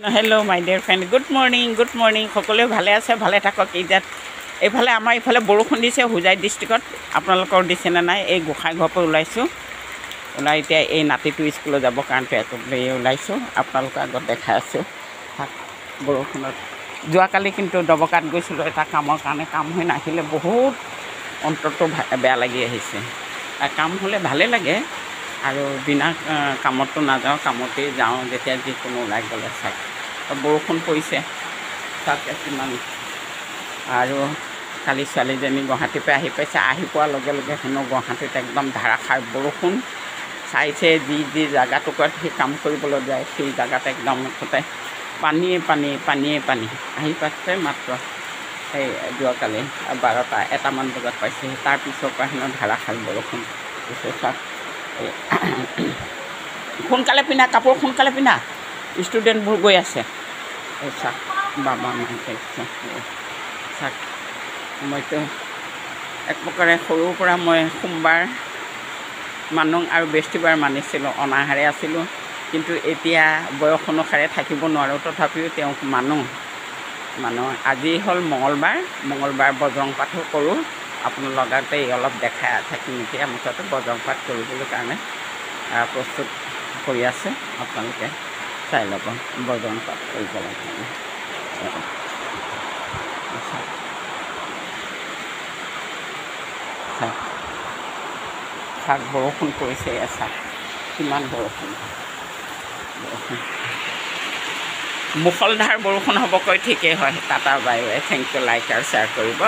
Hello' মাই dear friend, good morning সকলোৱে ভালে আছে, ভালে থাকক। এইফালে আমাৰ এইফালে বৰষুণ দিছে হোজাই ডিষ্ট্ৰিক্টত। আপোনালোকৰ দিছেনে নাই? এই গোঁসাইঘৰৰ পৰা ওলাইছোঁ, ওলাই এতিয়া এই নাতিটো স্কুলত যাব কাৰণ পেটত লৈ ওলাইছোঁ। আপোনালোকৰ আগত দেখাই আছোঁ বৰষুণত। যোৱাকালি কিন্তু দবকাত গৈছিলোঁ এটা কামৰ কাৰণে, কাম হৈ নাহিলে বহুত অন্তৰটো বেয়া লাগি আহিছে। কাম হ'লে ভালে লাগে আৰু বিনা কামততো নাযাওঁ, কামতেই যাওঁ যেতিয়া যিকোনো ওলাই গ'লে। চাওক বৰষুণ পৰিছে, চাওক কিমান। আৰু কালি ছোৱালীজনী গুৱাহাটীৰ পৰা আহি পাইছে, আহি পোৱাৰ লগে লগে হেনো গুৱাহাটীত একদম ধাৰাসাৰ বৰষুণ। চাইছে যি জেগা টুকুৰাত সি কাম কৰিবলৈ যায় সেই জেগাত একদম মুঠতে পানীয়ে পানী। আহি পাইছে মাত্ৰ সেই যোৱাকালি 1টামান বজাত পাইছে। তাৰপিছৰ পৰা হেনো ধাৰাসাৰ বৰষুণ দিছে। চাওক সোনকালে পিন্ধা কাপোৰ, সোনকালে পিন্ধা, ষ্টুডেণ্টবোৰ গৈ আছে। এই চাওক বাবা চাওক, মইতো এক প্ৰকাৰে সৰুৰ পৰা মই সোমবাৰ মানুহ আৰু বৃহস্পতিবাৰ মানিছিলোঁ, অনাহাৰে আছিলোঁ। কিন্তু এতিয়া বয়স অনুসাৰে থাকিব নোৱাৰোঁ, তথাপিও তেওঁক মানুহ। আজি হ'ল মঙলবাৰ বজৰং পাঠো কৰোঁ। আপোনাৰ লগতে অলপ দেখাই থাকিম এতিয়া। মুঠতে বজৰং পাঠ কৰিবলৈ কাৰণে প্ৰস্তুত কৰি আছে, আপোনালোকে চাই ল'ব বজৰং পাঠ কৰিবলৈ কাৰণে। চাওক বৰষুণ পৰিছে, চাওক কিমান বৰষুণ। মুষলধাৰ বৰষুণ হ'বকৈ ঠিকেই হয়। Tata bye bye, thank you, like আৰু শ্বেয়াৰ কৰিব।